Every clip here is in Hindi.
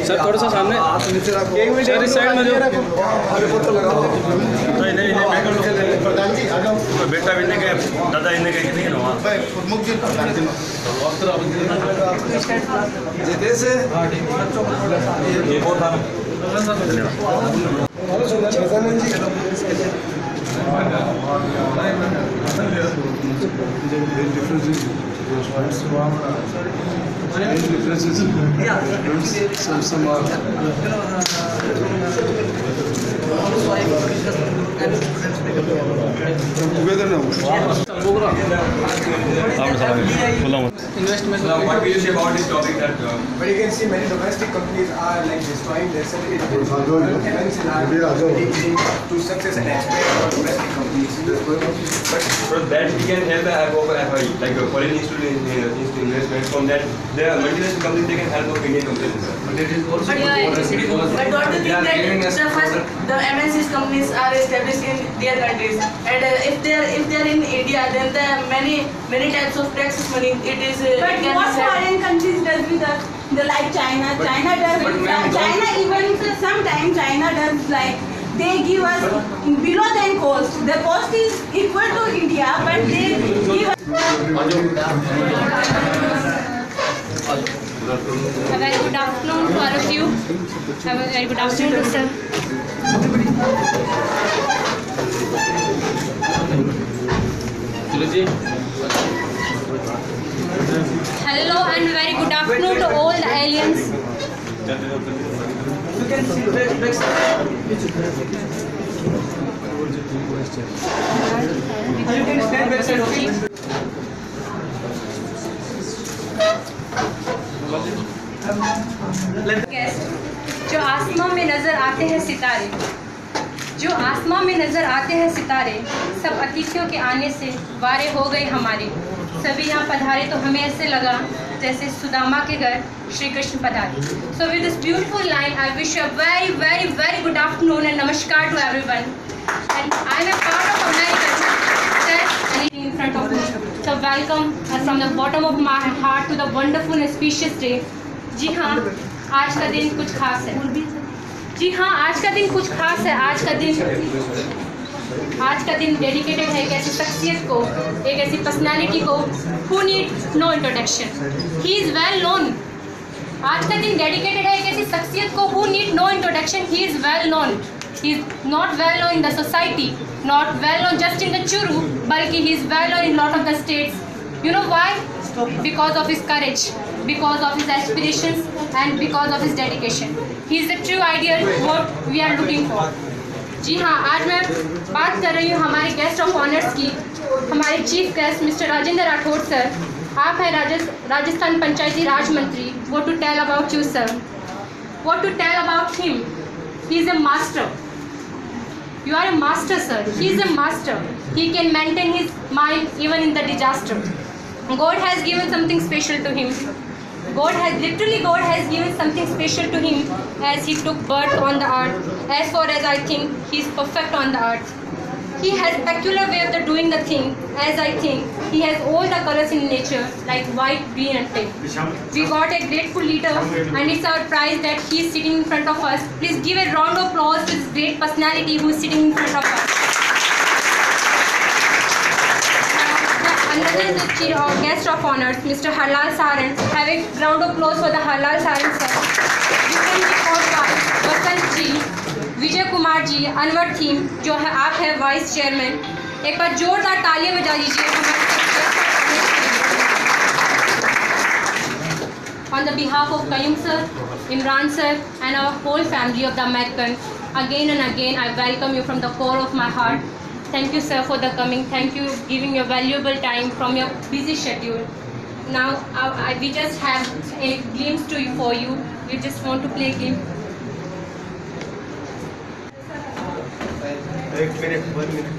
सर थोड़ा सा सामने सर इस साइड में जो नहीं बेटा बिन्ने के दादा इन्ने के नहीं ना जैसे ये बहुत investment. What will you say about this topic? That but you can see many domestic companies are like destroying their certificates. MNCs are taking to success and expand our domestic companies. But for that we can help FI, like foreign investment. From that, there are multinational companies they can help of Indian companies. But it is also but don't you think that the MNCs companies are established in their countries, and if they are in India, then there are many types of tax money. It is. But what foreign countries does with the like China? China does. China even sometimes China does like they give us below than cost. The cost is equal to India, but they give us. A very good afternoon to all of you. Have a very good afternoon, sir. Hello and very good afternoon to all the aliens. जो आसमां में नजर आते हैं सितारे, जो आसमां में नजर आते हैं सितारे, सब अतिथियों के आने से वारे हो गए हमारे। सभी यहाँ पधारे तो हमें ऐसे लगा जैसे सुदामा के घर श्री कृष्ण पधारे। So with this beautiful line, I wish you a very very very good afternoon and namaskar to everyone. And I am a part of American in front of me. So welcome from the bottom of my heart to the wonderful and auspicious day. जी हाँ, आज का दिन कुछ खास है। जी हाँ, आज का दिन कुछ खास है। आज का दिन डेडिकेटेड है एक ऐसी शख्सियत को, एक ऐसी पर्सनालिटी को who need no introduction. He is well known. आज का दिन डेडिकेटेड है एक ऐसी शख्सियत को who need no introduction. He is well known. He is not well known in the society, not well known just in the Churu, बल्कि he is well known in lot of the states. You know why? Because of his courage, because of his aspirations, and because of his dedication. He is the true ideal what we are looking for. जी हाँ, आज मैं बात कर रही हूँ हमारे गेस्ट ऑफ ऑनर्स की, हमारे chief guest mister Rajendra Rathore sir. आप हैं राजस्थान पंचायती राज मंत्री। What to tell about you, sir? What to tell about him? He is a master. You are a master, sir. He is a master. He can maintain his mind even in the disaster. God has given something special to him. God has given something special to him as he took birth on the earth. As far as I think, he is perfect on the earth. He has peculiar way of doing the thing. As I think, he has all the colors in nature, like white, green, and pink. We got a grateful leader, and it's our prize that he is sitting in front of us. Please give a round of applause to this great personality who is sitting in front of us. Another our guest of honors, Mr. Harlal Saran. Have a round of applause for the Harlal Saran sir. Recently called by Vasant ji, Vijay Kumar ji, Anwar theme जो है आप है वाइस चेयरमैन. एक बार जोरदार तालियां बजा दीजिए हमारे. On the behalf of Qayyum sir, Imran sir, and our whole family of the American, again and again I welcome you from the core of my heart. Thank you sir for the coming. Thank you giving your valuable time from your busy schedule. Now we just have a glimpse for you. We just want to play a game. एक minute, 1 minute.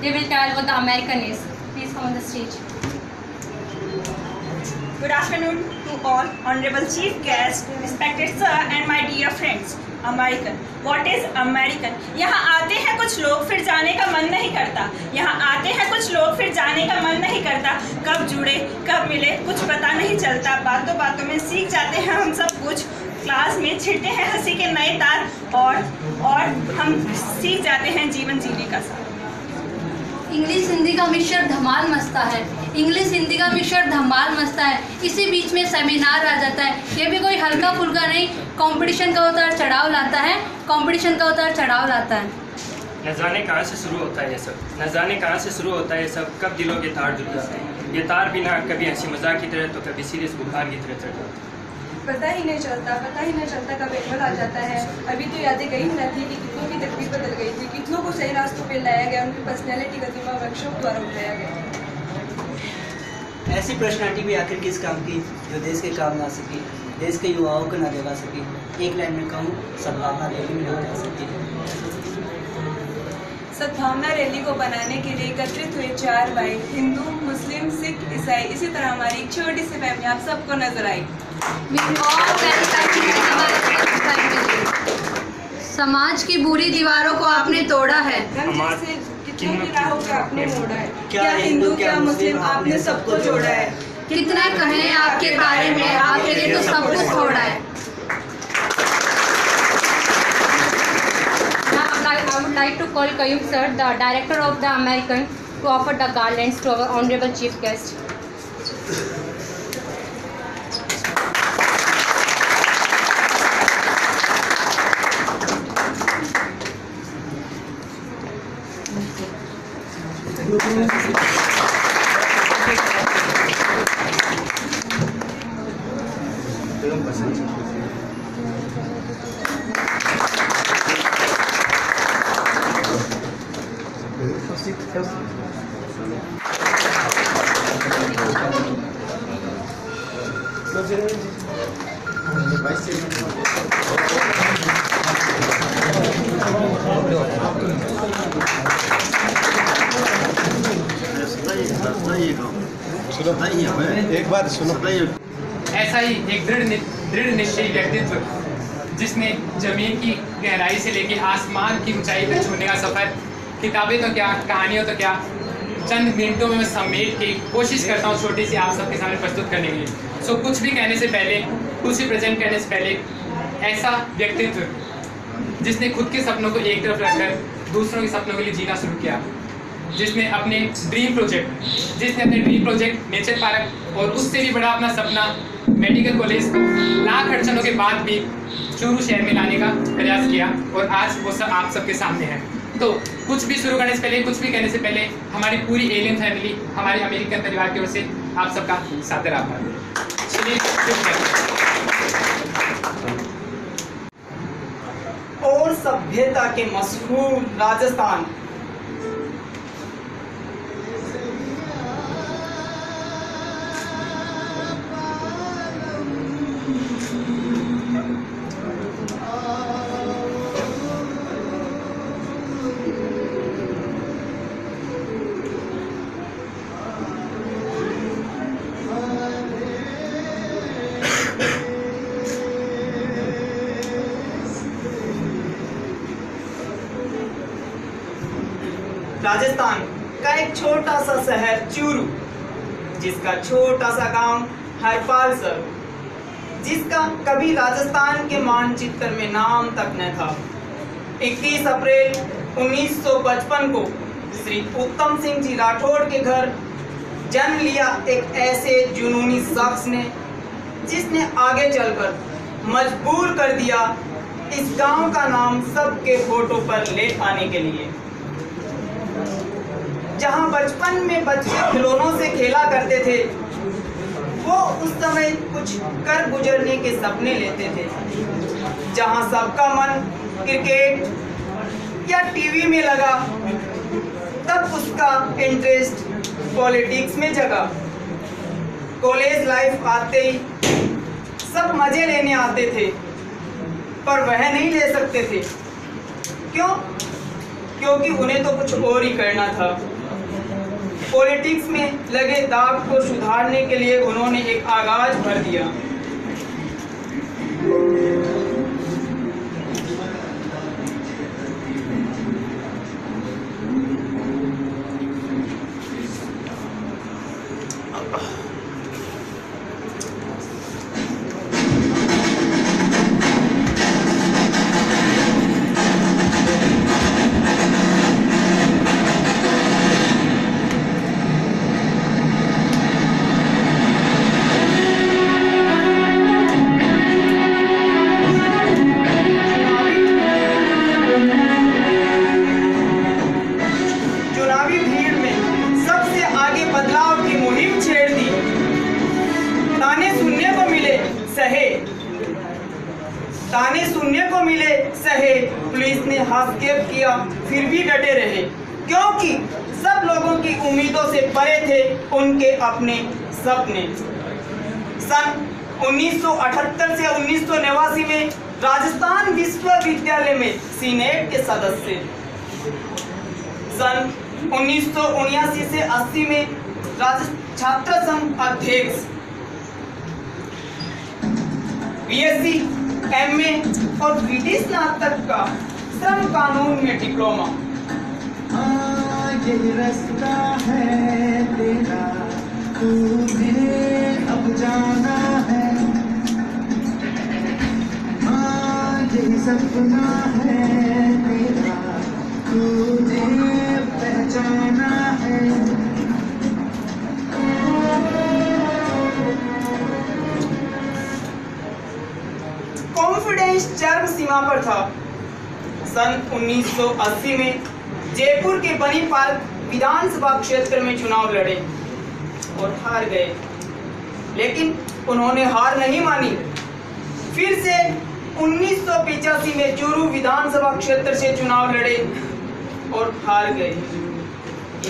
They will tell what the American is. Please come on the stage. Good afternoon to all, honorable chief guest, respected sir and my dear friends. American. What is American? यहाँ आते हैं कुछ लोग फिर जाने का मन नहीं करता. यहाँ आते हैं कुछ लोग फिर जाने का मन नहीं करता. कब जुड़े कब मिले कुछ पता नहीं चलता. बातों बातों में सीख जाते हैं हम सब कुछ. क्लास में छिड़ते हैं हंसी के नए तार और हम सीख जाते हैं जीवन जीने का साथ. इंग्लिश हिंदी का मिक्सचर धमाल मस्ता है. इंग्लिश हिंदी का मिक्सचर धमाल मस्ता है. इसी बीच में सेमिनार आ जाता है. ये भी कोई हल्का फुल्का नहीं. कंपटीशन का उतार चढ़ाव लाता है. कंपटीशन का उतार चढ़ाव लाता है. न जाने कहाँ से शुरू होता है ये सब. न जाने कहाँ से शुरू होता है ये सब. कब दिलों के तार जुड़ जाते हैं. ये तार भी ना कभी हंसी मजाक की तरह तो कभी सीरियस बुखार की तरह चढ़ जाता है. पता ही नहीं चलता कब एनुअल आ जाता है. अभी तो यादें गई न थी कि कितनों की तकलीफ बदल गई थी. कितनों को सही रास्तों पे लाया गया. उनकी पर्सनैलिटी का दिमाग वर्कशॉप द्वारा उठाया गया. ऐसी पर्सनैलिटी भी आखिर किस काम की जो देश के काम ना सकी, देश के युवाओं को ना दिला सकी. एक लाइन में कहूँ, सद्भावना रैली में नहीं जा सकती. सद्भावना रैली को बनाने के लिए एकत्रित हुए 4 भाई, हिंदू, मुस्लिम, सिख, ईसाई. इसी तरह हमारी एक छोटी सी फैमिली आप सबको नजर आई. समाज की बुरी दीवारों को आपने तोड़ा है. कितनों की राहों को आपने मोड़ा है. क्या हिंदू क्या मुस्लिम आपने सबको जोड़ा है. कितना कहें आपके बारे में, आपके लिए तो सब कुछ छोड़ा है. I would like to call Qayyum sir, the director of the American, to offer the garlands to our honorable chief guest. एक बार सुनो। ऐसा ही एक दृढ़ निश्चयी व्यक्तित्व जिसने जमीन की गहराई से लेकर आसमान की ऊंचाई तक छूने का सफर, किताबें तो क्या, कहानियों तो क्या, चंद मिनटों में मैं समेट के कोशिश करता हूँ छोटी सी आप सबके सामने प्रस्तुत करने के लिए। सो कुछ भी कहने से पहले, कुछ भी प्रेजेंट करने से पहले, ऐसा व्यक्तित्व जिसने खुद के सपनों को एक तरफ रखकर दूसरों के सपनों के लिए जीना शुरू किया, जिसने अपने ड्रीम प्रोजेक्ट नेचर पार्क और उससे भी बड़ा अपना सपना मेडिकल कॉलेज को लाख अड़चनों के बाद भी चूरू शहर में लाने का प्रयास किया, और आज वो सब आप सबके सामने है। तो कुछ भी शुरू करने से पहले, कुछ भी कहने से पहले हमारी पूरी एलियन फैमिली, हमारे अमेरिकन परिवार की ओर से आप सबका सादर आभार। और सभ्यता के मशहूर राजस्थान, राजस्थान का एक छोटा सा शहर चूरू, जिसका छोटा सा गांव हरपालसर, जिसका कभी राजस्थान के मानचित्र में नाम तक न था। 21 अप्रैल 1955 को श्री उत्तम सिंह जी राठौड़ के घर जन्म लिया एक ऐसे जुनूनी शख्स ने, जिसने आगे चलकर मजबूर कर दिया इस गांव का नाम सबके होठों पर ले आने के लिए। जहां बचपन में बच्चे खिलौनों से खेला करते थे, वो उस समय कुछ कर गुजरने के सपने लेते थे। जहां सबका मन क्रिकेट या टीवी में लगा, तब उसका इंटरेस्ट पॉलिटिक्स में जगा। कॉलेज लाइफ आते ही सब मजे लेने आते थे, पर वह नहीं ले सकते थे। क्यों? क्योंकि उन्हें तो कुछ और ही करना था। पॉलिटिक्स में लगे दाग को सुधारने के लिए उन्होंने एक आगाज भर दिया। ताने सुनने को मिले सहे, पुलिस ने हस्तक्षेप किया फिर भी डटे रहे, क्योंकि सब लोगों की उम्मीदों से परे थे उनके अपने सपने। सन 1978 से 1989 में राजस्थान विश्वविद्यालय में सीनेट के सदस्य, सन 1979 से 80 में छात्र संघ अध्यक्ष, बीएससी, एमए और विधि स्नातक का श्रम कानून में डिप्लोमा। यही रास्ता है तेरा, तुम्हें अब जाना है। यही सपना है तेरा, तुम्हें पहचाना है। कॉन्फिडेंस चरम सीमा पर था। सन 1980 में जयपुर के बनी पार्क विधानसभा क्षेत्र में चुनाव लड़े और हार गए, लेकिन उन्होंने हार नहीं मानी। फिर से 1985 में चूरू विधानसभा क्षेत्र से चुनाव लड़े और हार गए।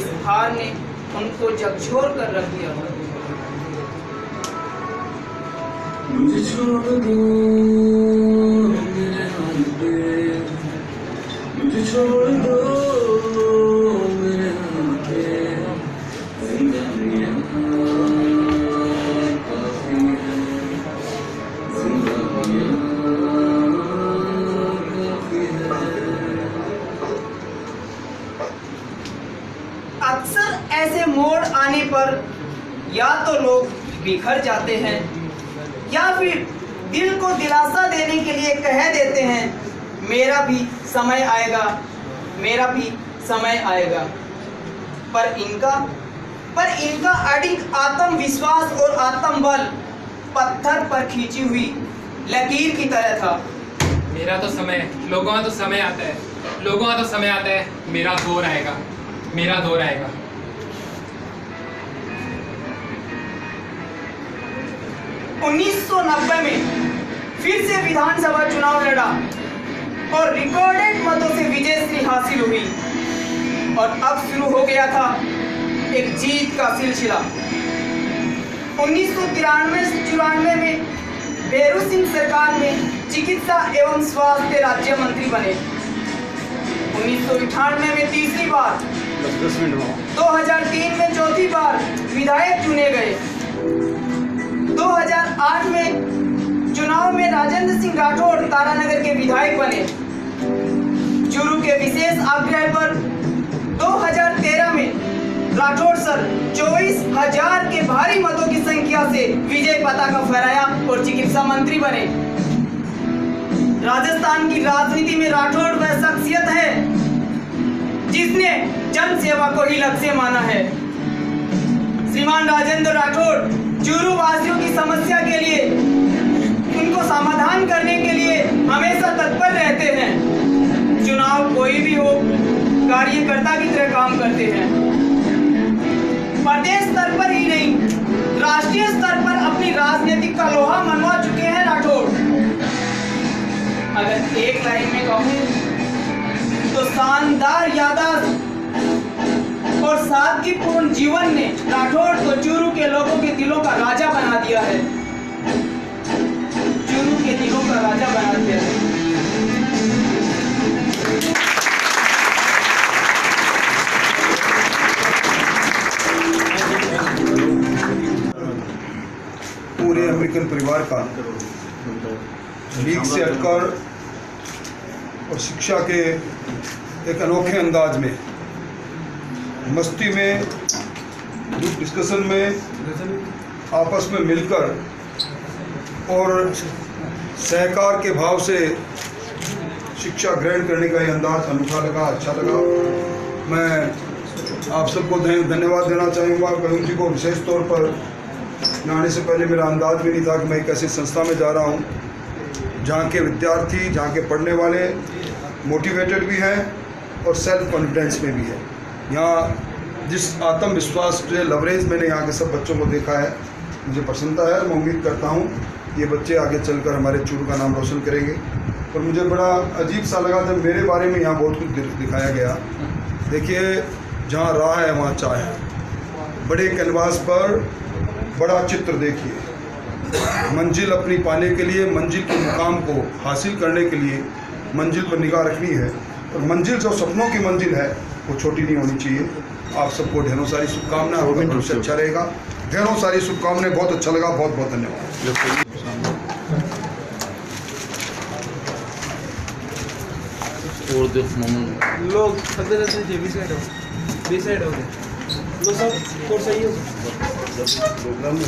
इस हार ने उनको झकझोर कर रख दिया। मुझे छोड़ दो मेरे हाल पे, मुझे छोड़ दो मेरे हाल पे, जिंदगी काफी है, जिंदगी काफी है। अक्सर ऐसे मोड़ आने पर या तो लोग बिखर जाते हैं या फिर दिल को दिलासा देने के लिए कह देते हैं मेरा भी समय आएगा, मेरा भी समय आएगा। पर इनका अडिग आत्मविश्वास और आत्मबल पत्थर पर खींची हुई लकीर की तरह था। मेरा तो समय, लोगों का तो समय आता है, लोगों का तो समय आता है, मेरा दौर आएगा, मेरा दौर आएगा। 1990 में फिर से विधानसभा चुनाव लड़ा और रिकॉर्डेड मतों से विजयश्री हासिल हुई और अब शुरू हो गया था एक जीत का सिलसिला। 1993-94 में बेरू सिंह सरकार में चिकित्सा एवं स्वास्थ्य राज्य मंत्री बने। 1998 में तीसरी बार, 2003 में चौथी बार विधायक चुने गए। 2008 में चुनाव में राजेंद्र सिंह राठौड़ तारानगर के विधायक बने। चूरू के विशेष आग्रह पर 2013 में राठौड़ सर 24,000 के भारी मतों की संख्या से विजय पताका फहराया और चिकित्सा मंत्री बने। राजस्थान की राजनीति में राठौड़ वह शख्सियत है जिसने जन सेवा को ही लक्ष्य माना है। श्रीमान राजेंद्र राठौड़ चूरू वासियों की समस्या के लिए, उनको समाधान करने के लिए हमेशा तत्पर रहते हैं। चुनाव कोई भी हो, कार्यकर्ता की तरह काम करते हैं। प्रदेश स्तर पर ही नहीं, राष्ट्रीय स्तर पर अपनी राजनीतिक का लोहा मनवा चुके हैं राठौड़। अगर एक लाइन में कहूं तो शानदार याददाश्त और सादगीपूर्ण जीवन ने राठौड़ को चूरू के लोगों के दिलों का राजा बना दिया है। चूरू के दिलों का राजा बना दिया है। पूरे अमेरिकन परिवार का लीग से हटकर और शिक्षा के एक अनोखे अंदाज में, मस्ती में, ग्रुप डिस्कशन में, आपस में मिलकर और सहकार के भाव से शिक्षा ग्रहण करने का ये अंदाज अनूठा लगा, अच्छा लगा। मैं आप सबको धन्यवाद देना चाहूँगा। करूण जी को विशेष तौर पर आने से पहले मेरा अंदाज भी नहीं था कि मैं एक ऐसी संस्था में जा रहा हूँ जहाँ के विद्यार्थी, जहाँ के पढ़ने वाले मोटिवेटेड भी हैं और सेल्फ कॉन्फिडेंस में भी है। यहाँ जिस आत्मविश्वास के लवरेज मैंने यहाँ के सब बच्चों को देखा है, मुझे प्रसन्नता है। मैं उम्मीद करता हूँ ये बच्चे आगे चलकर हमारे चूरू का नाम रोशन करेंगे। और मुझे बड़ा अजीब सा लगा जब मेरे बारे में यहाँ बहुत कुछ दिखाया गया। देखिए, जहाँ राह है वहाँ चाह है। बड़े कैनवास पर बड़ा चित्र देखिए। मंजिल अपनी पाने के लिए, मंजिल के मुकाम को हासिल करने के लिए मंजिल पर निगाह रखनी है। और मंजिल जो सपनों की मंजिल है वो छोटी नहीं होनी चाहिए। आप सबको ढेरों सारी शुभकामनाएं। भविष्य अच्छा रहेगा। ढेरों सारी शुभकामनाएं। बहुत अच्छा लगा। बहुत बहुत धन्यवाद। लोग बी साइड हो गए लोग सब और सही हो program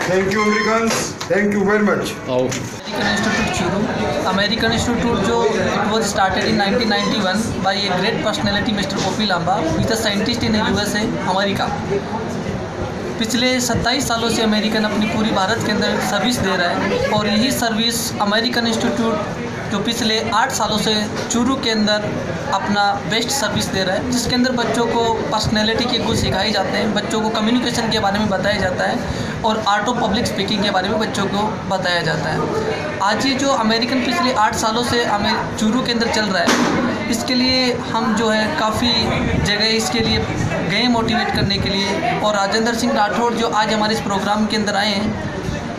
thank you Americans, thank you very much. American Institute जो it was started in 1991 by a great personality Mr. O.P. Lamba, who is a scientist in the USA, America. पिछले 27 सालों से अमेरिकन अपनी पूरी भारत के अंदर सर्विस दे रहा है और यही सर्विस अमेरिकन इंस्टीट्यूट जो पिछले 8 सालों से चूरू के अंदर अपना बेस्ट सर्विस दे रहा है, जिसके अंदर बच्चों को पर्सनैलिटी के गुण सिखाए जाते हैं, बच्चों को कम्युनिकेशन के बारे में बताया जाता है और आर्ट ऑफ पब्लिक स्पीकिंग के बारे में बच्चों को बताया जाता है। आज ये जो अमेरिकन पिछले 8 सालों से चूरू के अंदर चल रहा है, इसके लिए हम जो है काफ़ी जगह इसके लिए गए मोटिवेट करने के लिए, और राजेंद्र सिंह राठौड़ जो आज हमारे इस प्रोग्राम के अंदर आए हैं,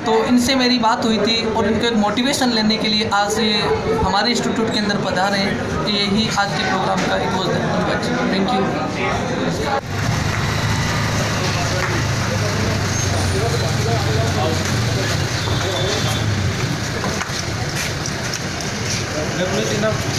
तो इनसे मेरी बात हुई थी और इनको एक मोटिवेशन लेने के लिए आज ये हमारे इंस्टीट्यूट के अंदर पधारे हैं। यही आज के प्रोग्राम का एक वो है। Thank you. Definitely enough.